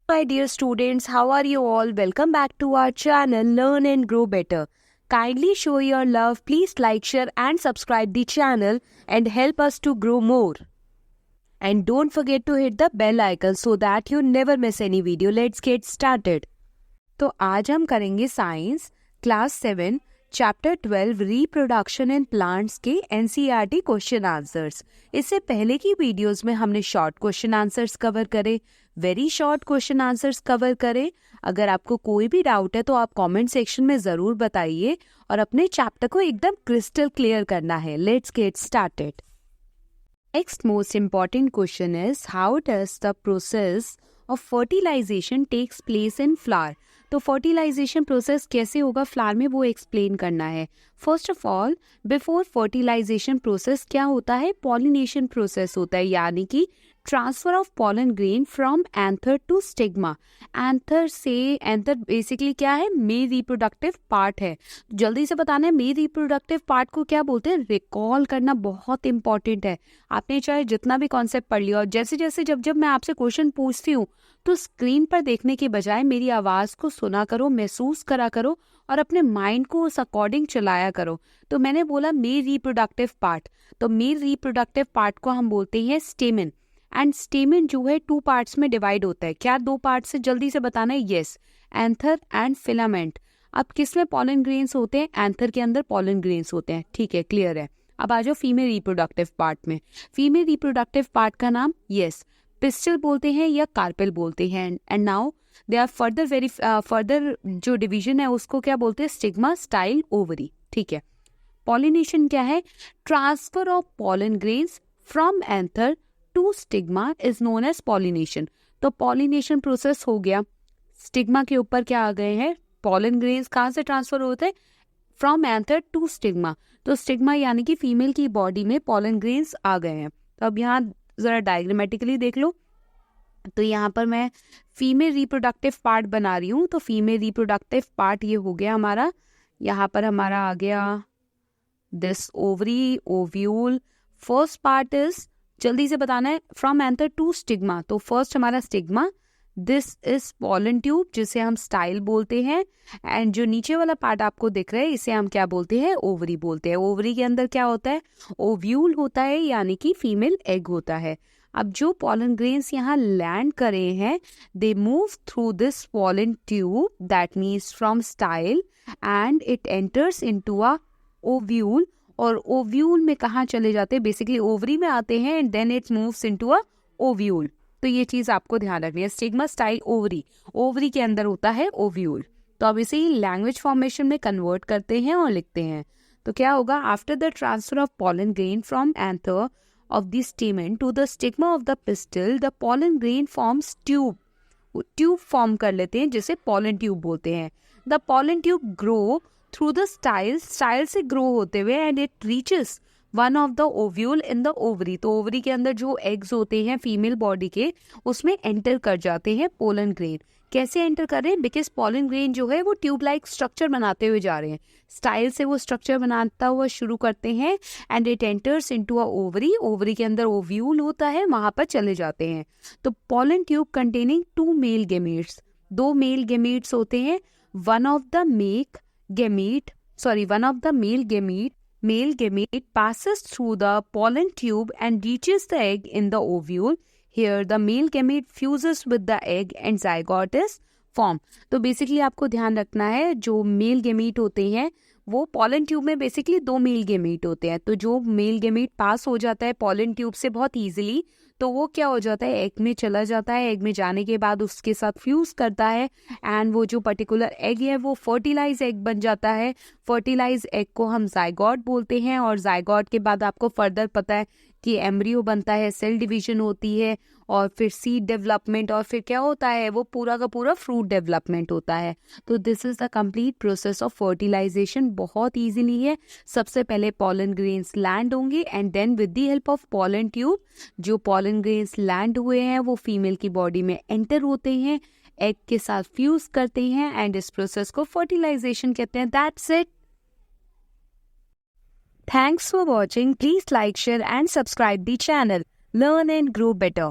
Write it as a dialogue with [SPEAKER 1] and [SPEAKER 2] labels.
[SPEAKER 1] My dear students, how are you all? Welcome back to our channel Learn and Grow Better. Kindly show your love. Please like, share and subscribe the channel and help us to grow more. And don't forget to hit the bell icon so that you never miss any video. Let's get started. तो आज हम करेंगे science class 7 chapter 12 reproduction in plants के NCERT question answers. इससे पहले की videos में हमने शॉर्ट क्वेश्चन आंसर्स कवर करे, very short question answers cover करे। अगर आपको कोई भी डाउट है तो आप कमेंट सेक्शन में जरूर बताइए और अपने चैप्टर को एकदम क्रिस्टल क्लियर करना है। Let's get started. Next most important question is how does the process of fertilisation takes place in flower. तो फर्टिलाइजेशन प्रोसेस कैसे होगा फ्लावर में वो एक्सप्लेन करना है। First of all before fertilisation process क्या होता है, पॉलिनेशन प्रोसेस होता है, यानी कि transfer of pollen grain from anther to stigma. Anther से, एंथर बेसिकली क्या है, मेल रिप्रोडक्टिव पार्ट है। जल्दी से बताना है मेल रिप्रोडक्टिव पार्ट को क्या बोलते हैं, रिकॉल करना बहुत इंपॉर्टेंट है। आपने चाहे जितना भी कॉन्सेप्ट पढ़ लिया, और जैसे जैसे जब मैं आपसे क्वेश्चन पूछती हूँ तो स्क्रीन पर देखने के बजाय मेरी आवाज को सुना करो, महसूस करा करो और अपने माइंड को उस अकॉर्डिंग चलाया करो। तो मैंने बोला मेल रिप्रोडक्टिव पार्ट, तो मेल रिप्रोडक्टिव पार्ट को हम बोलते हैं स्टेमेन। एंड स्टेमेन जो है 2 पार्ट्स में डिवाइड होता है। क्या 2 पार्ट से, जल्दी से बताना है, यस, एंथर एंड फिलामेंट। अब किसमें पॉलन ग्रेन्स होते हैं, एंथर के अंदर पॉलन ग्रेन्स होते हैं। ठीक है, क्लियर है। अब आ जाओ फीमेल रिप्रोडक्टिव पार्ट में। फीमेल रिप्रोडक्टिव पार्ट का नाम यस पिस्टल बोलते हैं या कार्पेल बोलते हैं। And now they are further जो डिवीजन है उसको क्या बोलते हैं, स्टिग्मा, स्टाइल, ओवरी। ठीक है। पॉलिनेशन क्या है, transfer of pollen grains from anther to stigma is known as pollination. तो पॉलिनेशन प्रोसेस हो गया, स्टिग्मा के ऊपर क्या आ गए हैं, पॉलन ग्रेन्स। कहाँ से ट्रांसफर होते हैं, फ्रॉम एंथर टू स्टिग्मा। तो स्टिग्मा यानी कि फीमेल की बॉडी में पॉलन ग्रेन्स आ गए हैं। तो अब यहाँ जरा डायग्रामेटिकली देख लो। तो यहाँ पर मैं फीमेल रिप्रोडक्टिव पार्ट बना रही हूँ। तो फीमेल रिप्रोडक्टिव पार्ट ये हो गया हमारा। यहाँ पर हमारा आ गया this ovary, ovule. First part is, जल्दी से बताना है, फ्रॉम एंथर टू स्टिग्मा। तो फर्स्ट हमारा stigma, this is pollen tube जिसे हम स्टाइल बोलते हैं। एंड जो नीचे वाला पार्ट आपको दिख रहा है इसे हम क्या बोलते हैं, ओवरी बोलते हैं। ओवरी के अंदर क्या होता है, ओव्यूल होता है, यानी कि फीमेल एग होता है। अब जो पॉलन ग्रेन्स यहाँ लैंड करे हैं, they move through this pollen tube, that means from style, and it enters into a ovule. और ओव्यूल में कहाँ चले जाते हैं, बेसिकली ओवरी में आते हैं, and then it moves into a ovule. तो ये चीज आपको ध्यान रखनी है, स्टिग्मा, स्टाइल, ओवरी। ओवरी के अंदर होता है ओव्यूल। तो अब इसे ही लैंग्वेज फॉर्मेशन में कन्वर्ट करते हैं और लिखते हैं। तो क्या होगा, after the transfer of pollen grain from anther of the stamen to the stigma of the pistil, the pollen grain forms tube. Tube form कर लेते हैं जिसे पॉलन ट्यूब बोलते हैं। The pollen tube grow through the style, style से grow होते हुए, and it reaches one of the ovule in the ovary. तो ओवरी के अंदर जो एग्स होते हैं फीमेल बॉडी के, उसमें एंटर कर जाते हैं पोलन ग्रेन। कैसे एंटर कर रहे हैं, बिकॉज पॉलन ग्रेन जो है वो ट्यूब लाइक स्ट्रक्चर बनाते हुए जा रहे हैं, स्टाइल से वो स्ट्रक्चर बनाता हुआ शुरू करते हैं, and it enters into a ovary. Ovary के अंदर ओव्यूल होता है, वहां पर चले जाते हैं। तो pollen tube containing 2 mail gametes, 2 mail gametes होते हैं। One of the male gamete passes through the pollen tube and reaches the egg in the ovule. Here the male gamete fuses with the egg and zygote is formed. तो basically आपको ध्यान रखना है, जो male gamete होते हैं वो pollen tube में बेसिकली 2 मेल गेमीट होते हैं। तो जो मेल गेमीट पास हो जाता है पॉलन ट्यूब से बहुत इजीली, तो वो क्या हो जाता है, एग में चला जाता है। एग में जाने के बाद उसके साथ फ्यूज करता है, एंड वो जो पर्टिकुलर एग है वो फर्टिलाइज एग बन जाता है। फर्टिलाइज एग को हम जाइगोट बोलते हैं, और जाइगोट के बाद आपको फर्दर पता है कि एम्ब्रियो बनता है, सेल डिवीजन होती है, और फिर सीड डेवलपमेंट, और फिर क्या होता है, वो पूरा का पूरा फ्रूट डेवलपमेंट होता है। तो this is the complete process of fertilisation. बहुत इजीली है। सबसे पहले पॉलन ग्रेन्स लैंड होंगे, and then with the help of pollen tube, जो पॉलन ग्रेन्स लैंड हुए हैं वो फीमेल की बॉडी में एंटर होते हैं, एग के साथ फ्यूज करते हैं, एंड इस प्रोसेस को फर्टिलाइजेशन कहते हैं। That's it. Thanks for watching. Please like, share and subscribe the channel. Learn and grow better.